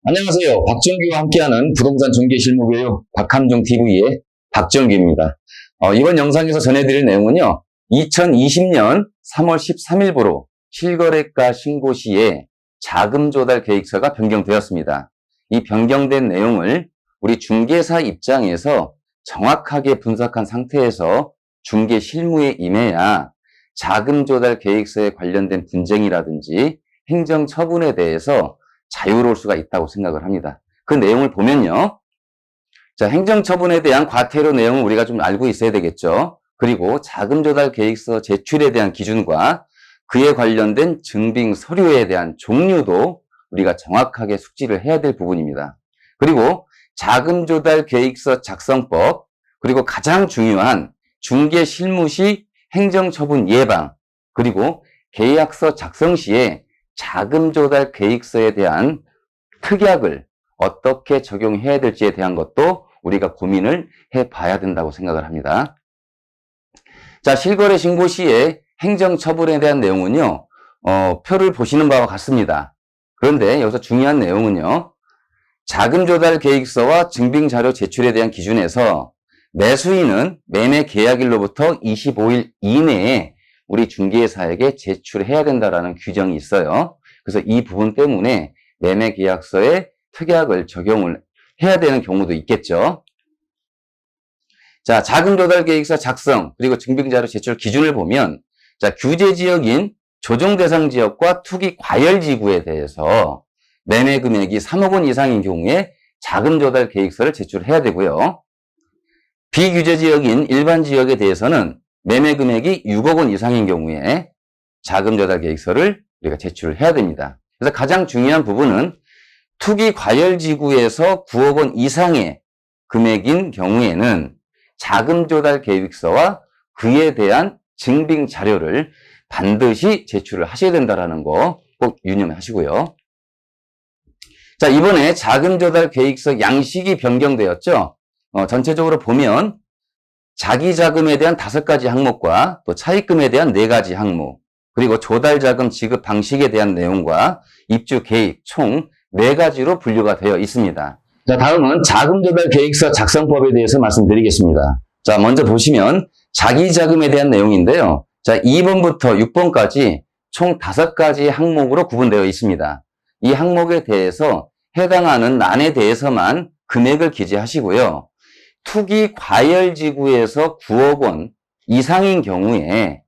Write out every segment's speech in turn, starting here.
안녕하세요. 박정규와 함께하는 부동산 중개 실무교육 박함종TV의 박정규입니다. 이번 영상에서 전해드릴 내용은요. 2020년 3월 13일부로 실거래가 신고 시에 자금 조달 계획서가 변경되었습니다. 이 변경된 내용을 우리 중개사 입장에서 정확하게 분석한 상태에서 중개 실무에 임해야 자금 조달 계획서에 관련된 분쟁이라든지 행정 처분에 대해서 자유로울 수가 있다고 생각을 합니다. 그 내용을 보면요. 자, 행정처분에 대한 과태료 내용을 우리가 좀 알고 있어야 되겠죠. 그리고 자금조달 계획서 제출에 대한 기준과 그에 관련된 증빙 서류에 대한 종류도 우리가 정확하게 숙지를 해야 될 부분입니다. 그리고 자금조달 계획서 작성법, 그리고 가장 중요한 중개 실무 시 행정처분 예방, 그리고 계약서 작성 시에 자금 조달 계획서에 대한 특약을 어떻게 적용해야 될지에 대한 것도 우리가 고민을 해봐야 된다고 생각을 합니다. 자, 실거래 신고 시에 행정처분에 대한 내용은요, 표를 보시는 바와 같습니다. 그런데 여기서 중요한 내용은요, 자금 조달 계획서와 증빙자료 제출에 대한 기준에서 매수인은 매매 계약일로부터 25일 이내에 우리 중개사에게 제출해야 된다라는 규정이 있어요. 그래서 이 부분 때문에 매매계약서에 특약을 적용을 해야 되는 경우도 있겠죠. 자, 자금조달계획서 작성 그리고 증빙자료 제출 기준을 보면 자, 규제지역인 조정대상지역과 투기과열지구에 대해서 매매금액이 3억 원 이상인 경우에 자금조달계획서를 제출해야 되고요. 비규제지역인 일반지역에 대해서는 매매 금액이 6억 원 이상인 경우에 자금 조달 계획서를 우리가 제출을 해야 됩니다. 그래서 가장 중요한 부분은 투기 과열 지구에서 9억 원 이상의 금액인 경우에는 자금 조달 계획서와 그에 대한 증빙 자료를 반드시 제출을 하셔야 된다는 거 꼭 유념하시고요. 자, 이번에 자금 조달 계획서 양식이 변경되었죠. 전체적으로 보면 자기 자금에 대한 5가지 항목과 또 차입금에 대한 4가지 항목, 그리고 조달 자금 지급 방식에 대한 내용과 입주 계획 총 4가지로 분류가 되어 있습니다. 자, 다음은 자금 조달 계획서 작성법에 대해서 말씀드리겠습니다. 자, 먼저 보시면 자기 자금에 대한 내용인데요. 자, 2번부터 6번까지 총 5가지 항목으로 구분되어 있습니다. 이 항목에 대해서 해당하는 난에 대해서만 금액을 기재하시고요. 투기 과열지구에서 9억 원 이상인 경우에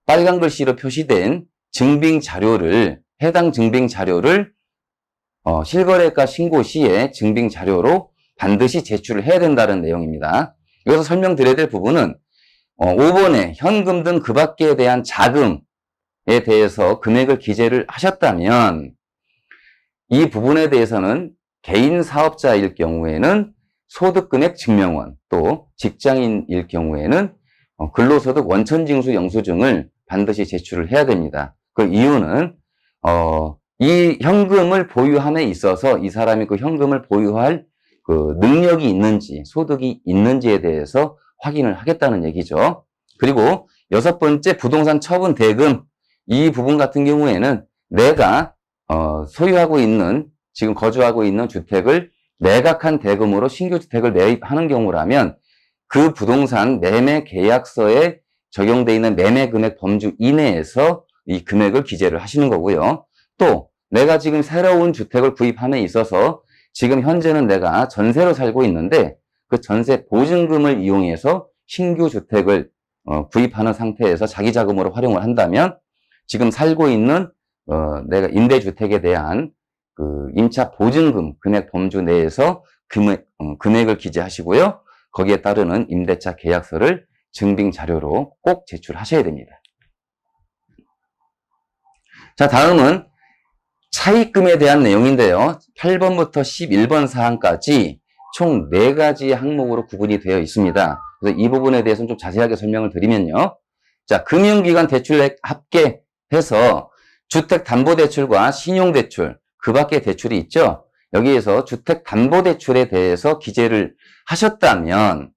빨간 글씨로 표시된 증빙 자료를, 해당 증빙 자료를 실거래가 신고 시에 증빙 자료로 반드시 제출을 해야 된다는 내용입니다. 여기서 설명드려야 될 부분은 5번에 현금 등 그 밖에 대한 자금에 대해서 금액을 기재를 하셨다면 이 부분에 대해서는 개인 사업자일 경우에는 소득금액 증명원, 또 직장인일 경우에는 근로소득 원천징수 영수증을 반드시 제출을 해야 됩니다. 그 이유는 이 현금을 보유함에 있어서 이 사람이 그 현금을 보유할 그 능력이 있는지, 소득이 있는지에 대해서 확인을 하겠다는 얘기죠. 그리고 6번째 부동산 처분 대금, 이 부분 같은 경우에는 내가 소유하고 있는, 지금 거주하고 있는 주택을 매각한 대금으로 신규 주택을 매입하는 경우라면 그 부동산 매매 계약서에 적용되어 있는 매매 금액 범주 이내에서 이 금액을 기재를 하시는 거고요. 또 내가 지금 새로운 주택을 구입함에 있어서 지금 현재는 내가 전세로 살고 있는데 그 전세 보증금을 이용해서 신규 주택을 구입하는 상태에서 자기 자금으로 활용을 한다면 지금 살고 있는 내가 임대주택에 대한 그 임차 보증금 금액 범주 내에서 금액을 기재하시고요. 거기에 따르는 임대차 계약서를 증빙 자료로 꼭 제출하셔야 됩니다. 자, 다음은 차입금에 대한 내용인데요. 8번부터 11번 사항까지 총 4가지 항목으로 구분이 되어 있습니다. 그래서 이 부분에 대해서는 좀 자세하게 설명을 드리면요. 자, 금융기관 대출액 합계해서 주택담보대출과 신용대출, 그 밖에 대출이 있죠. 여기에서 주택담보대출에 대해서 기재를 하셨다면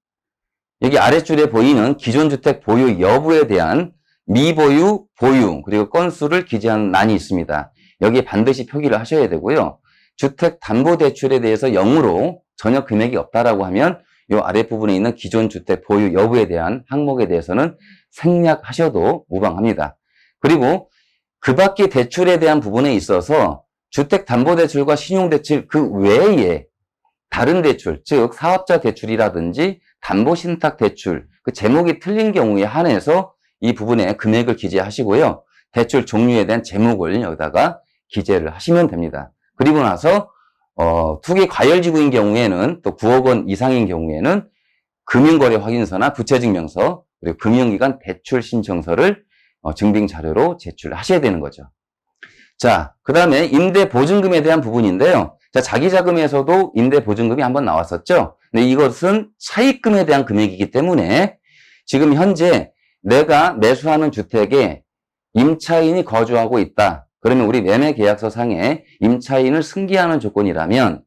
여기 아랫줄에 보이는 기존 주택 보유 여부에 대한 미보유, 보유, 그리고 건수를 기재한 란이 있습니다. 여기에 반드시 표기를 하셔야 되고요. 주택담보대출에 대해서 0으로 전혀 금액이 없다라고 하면 이 아랫부분에 있는 기존 주택 보유 여부에 대한 항목에 대해서는 생략하셔도 무방합니다. 그리고 그 밖의 대출에 대한 부분에 있어서 주택담보대출과 신용대출 그 외에 다른 대출, 즉 사업자 대출이라든지 담보신탁대출, 그 제목이 틀린 경우에 한해서 이 부분에 금액을 기재하시고요. 대출 종류에 대한 제목을 여기다가 기재를 하시면 됩니다. 그리고 나서 투기 과열지구인 경우에는 또 9억 원 이상인 경우에는 금융거래 확인서나 부채증명서 그리고 금융기관 대출 신청서를 증빙자료로 제출하셔야 되는 거죠. 자, 그 다음에 임대보증금에 대한 부분인데요. 자, 자기자금에서도 임대보증금이 한번 나왔었죠. 근데 이것은 차입금에 대한 금액이기 때문에 지금 현재 내가 매수하는 주택에 임차인이 거주하고 있다. 그러면 우리 매매계약서 상에 임차인을 승계하는 조건이라면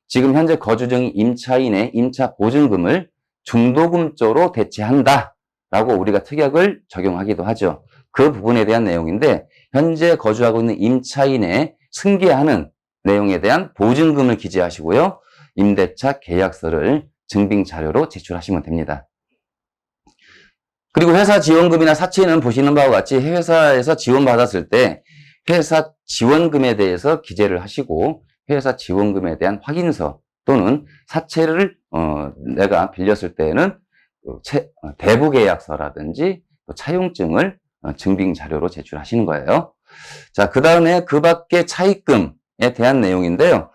지금 현재 거주 중인 임차인의 임차보증금을 중도금조로 대체한다. 라고 우리가 특약을 적용하기도 하죠. 그 부분에 대한 내용인데 현재 거주하고 있는 임차인의 승계하는 내용에 대한 보증금을 기재하시고요. 임대차 계약서를 증빙자료로 제출하시면 됩니다. 그리고 회사 지원금이나 사치는 보시는 바와 같이 회사에서 지원받았을 때 회사 지원금에 대해서 기재를 하시고 회사 지원금에 대한 확인서 또는 사채를 내가 빌렸을 때에는 대부계약서라든지 차용증을 증빙자료로 제출하시는 거예요. 자, 그 다음에 그 밖에 차입금에 대한 내용인데요.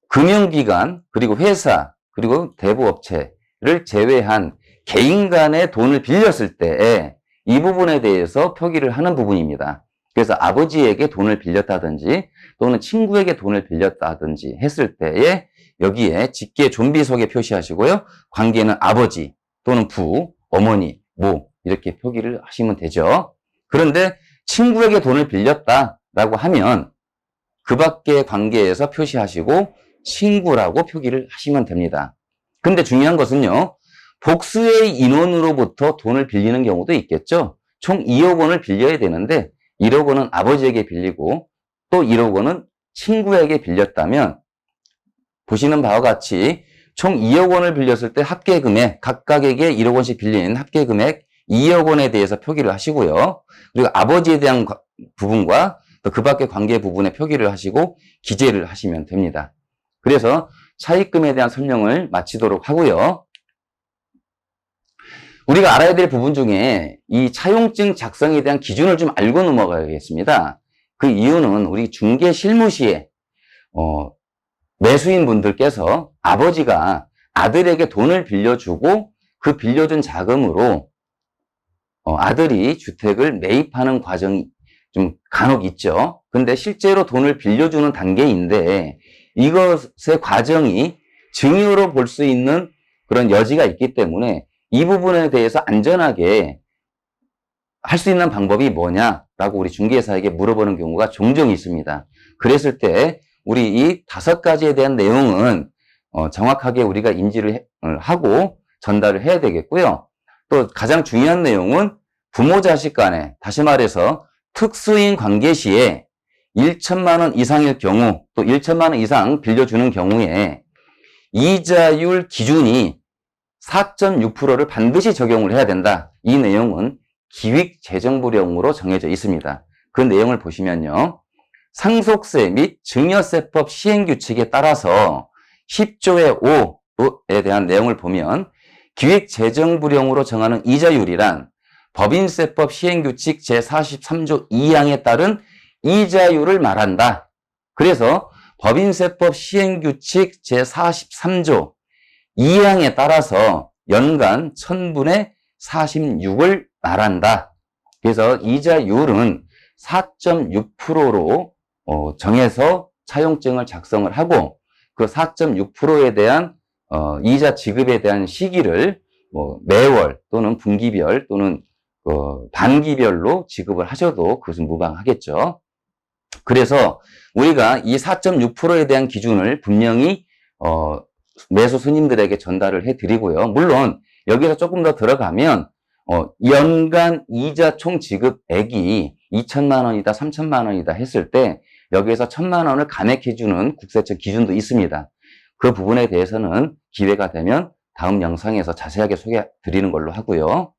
금융기관, 그리고 회사, 그리고 대부업체를 제외한 개인 간에 돈을 빌렸을 때 이 부분에 대해서 표기를 하는 부분입니다. 그래서 아버지에게 돈을 빌렸다든지 또는 친구에게 돈을 빌렸다든지 했을 때에 여기에 직계 존비 속에 표시하시고요. 관계는 아버지 또는 부, 어머니, 모 이렇게 표기를 하시면 되죠. 그런데 친구에게 돈을 빌렸다라고 하면 그 밖의 관계에서 표시하시고 친구라고 표기를 하시면 됩니다. 근데 중요한 것은요. 복수의 인원으로부터 돈을 빌리는 경우도 있겠죠. 총 2억 원을 빌려야 되는데 1억 원은 아버지에게 빌리고 또 1억 원은 친구에게 빌렸다면 보시는 바와 같이 총 2억 원을 빌렸을 때 합계금액 각각에게 1억 원씩 빌린 합계금액 2억 원에 대해서 표기를 하시고요. 그리고 아버지에 대한 부분과 또 그 밖의 관계 부분에 표기를 하시고 기재를 하시면 됩니다. 그래서 차입금에 대한 설명을 마치도록 하고요. 우리가 알아야 될 부분 중에 이 차용증 작성에 대한 기준을 좀 알고 넘어가야겠습니다. 그 이유는 우리 중개 실무 시에 매수인 분들께서 아버지가 아들에게 돈을 빌려주고 그 빌려준 자금으로 아들이 주택을 매입하는 과정이 좀 간혹 있죠. 근데 실제로 돈을 빌려주는 단계인데 이것의 과정이 증여로 볼 수 있는 그런 여지가 있기 때문에 이 부분에 대해서 안전하게 할 수 있는 방법이 뭐냐라고 우리 중개사에게 물어보는 경우가 종종 있습니다. 그랬을 때 우리 이 5가지에 대한 내용은 정확하게 우리가 인지를 하고 전달을 해야 되겠고요. 또 가장 중요한 내용은 부모 자식 간에 다시 말해서 특수인 관계 시에 1천만 원 이상일 경우 또 1천만 원 이상 빌려주는 경우에 이자율 기준이 4.6%를 반드시 적용을 해야 된다. 이 내용은 기획재정부령으로 정해져 있습니다. 그 내용을 보시면요. 상속세 및 증여세법 시행규칙에 따라서 10조의 5에 대한 내용을 보면 기획재정부령으로 정하는 이자율이란 법인세법 시행규칙 제43조 2항에 따른 이자율을 말한다. 그래서 법인세법 시행규칙 제43조 2항에 따라서 연간 1000분의 46을 말한다. 그래서 이자율은 4.6%로 정해서 차용증을 작성을 하고 그 4.6%에 대한 이자 지급에 대한 시기를 매월 또는 분기별 또는 반기별로 지급을 하셔도 그것은 무방하겠죠. 그래서 우리가 이 4.6%에 대한 기준을 분명히 매수 손님들에게 전달을 해드리고요. 물론 여기서 조금 더 들어가면 연간 이자 총 지급액이 2천만 원이다, 3천만 원이다 했을 때 여기에서 1천만 원을 감액해주는 국세청 기준도 있습니다. 그 부분에 대해서는 기회가 되면 다음 영상에서 자세하게 소개해 드리는 걸로 하고요.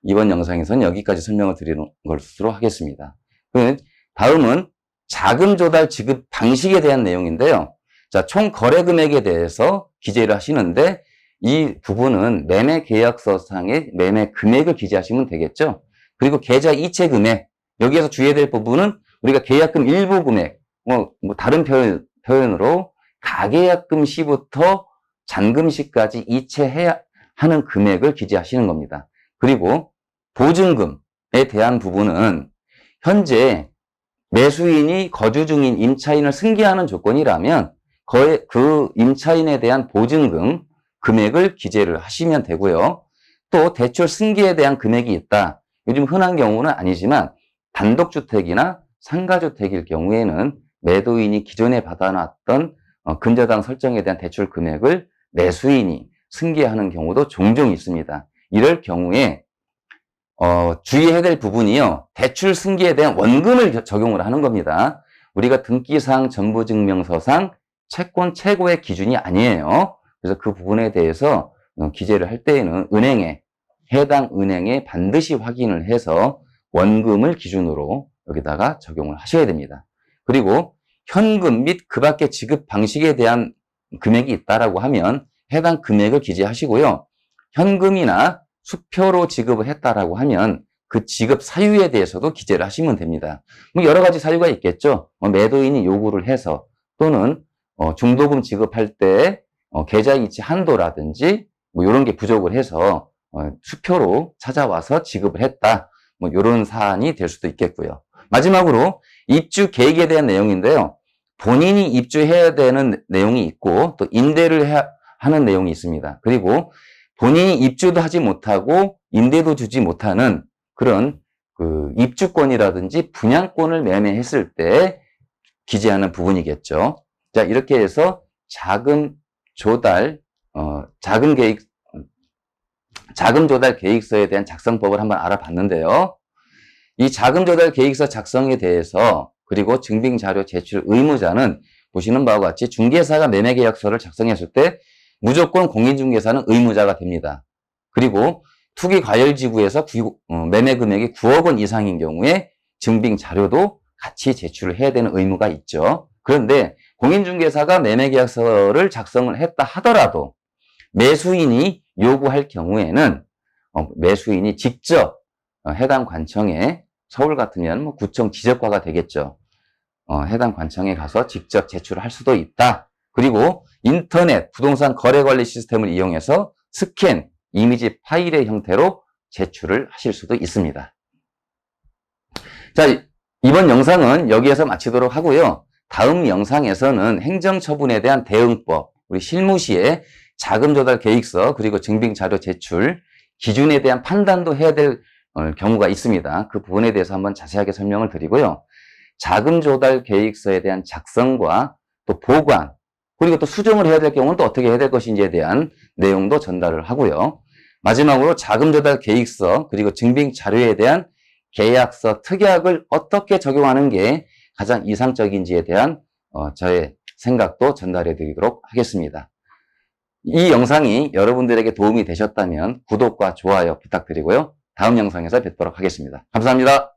이번 영상에서는 여기까지 설명을 드리는 것으로 하겠습니다. 다음은 자금 조달 지급 방식에 대한 내용인데요. 자, 총 거래 금액에 대해서 기재를 하시는데 이 부분은 매매 계약서상의 매매 금액을 기재하시면 되겠죠. 그리고 계좌 이체 금액, 여기에서 주의해야 될 부분은 우리가 계약금 일부 금액, 다른 표현으로 가계약금 시부터 잔금 시까지 이체해야 하는 금액을 기재하시는 겁니다. 그리고 보증금에 대한 부분은 현재 매수인이 거주 중인 임차인을 승계하는 조건이라면 그 임차인에 대한 보증금 금액을 기재를 하시면 되고요. 또 대출 승계에 대한 금액이 있다. 요즘 흔한 경우는 아니지만 단독주택이나 상가주택일 경우에는 매도인이 기존에 받아놨던 근저당 설정에 대한 대출 금액을 매수인이 승계하는 경우도 종종 있습니다. 이럴 경우에 주의해야 될 부분이요. 대출 승계에 대한 원금을 적용을 하는 겁니다. 우리가 등기상 전부증명서상 채권 최고의 기준이 아니에요. 그래서 그 부분에 대해서 기재를 할 때에는 해당 은행에 반드시 확인을 해서 원금을 기준으로 여기다가 적용을 하셔야 됩니다. 그리고 현금 및 그 밖의 지급 방식에 대한 금액이 있다라고 하면 해당 금액을 기재하시고요. 현금이나 수표로 지급을 했다라고 하면 그 지급 사유에 대해서도 기재를 하시면 됩니다. 여러 가지 사유가 있겠죠. 매도인이 요구를 해서 또는 중도금 지급할 때 계좌 이체 한도라든지 이런 게 부족을 해서 수표로 찾아와서 지급을 했다. 이런 사안이 될 수도 있겠고요. 마지막으로 입주 계획에 대한 내용인데요. 본인이 입주해야 되는 내용이 있고 또 임대를 하는 내용이 있습니다. 그리고 본인이 입주도 하지 못하고 임대도 주지 못하는 그런 입주권이라든지 분양권을 매매했을 때 기재하는 부분이겠죠. 자, 이렇게 해서 자금 조달 계획서에 대한 작성법을 한번 알아봤는데요. 이 자금 조달 계획서 작성에 대해서 그리고 증빙자료 제출 의무자는 보시는 바와 같이 중개사가 매매계약서를 작성했을 때 무조건 공인중개사는 의무자가 됩니다. 그리고 투기과열지구에서 매매 금액이 9억 원 이상인 경우에 증빙자료도 같이 제출을 해야 되는 의무가 있죠. 그런데 공인중개사가 매매계약서를 작성을 했다 하더라도 매수인이 요구할 경우에는 매수인이 직접 해당 관청에 서울 같으면 구청 지적과가 되겠죠. 해당 관청에 가서 직접 제출을 할 수도 있다. 그리고 인터넷 부동산 거래관리 시스템을 이용해서 스캔, 이미지 파일의 형태로 제출을 하실 수도 있습니다. 자, 이번 영상은 여기에서 마치도록 하고요. 다음 영상에서는 행정처분에 대한 대응법, 우리 실무시에 자금 조달 계획서 그리고 증빙자료 제출 기준에 대한 판단도 해야 될 경우가 있습니다. 그 부분에 대해서 한번 자세하게 설명을 드리고요. 자금 조달 계획서에 대한 작성과 또 보관 그리고 또 수정을 해야 될 경우는 또 어떻게 해야 될 것인지에 대한 내용도 전달을 하고요. 마지막으로 자금 조달 계획서 그리고 증빙 자료에 대한 계약서 특약을 어떻게 적용하는 게 가장 이상적인지에 대한 저의 생각도 전달해 드리도록 하겠습니다. 이 영상이 여러분들에게 도움이 되셨다면 구독과 좋아요 부탁드리고요. 다음 영상에서 뵙도록 하겠습니다. 감사합니다.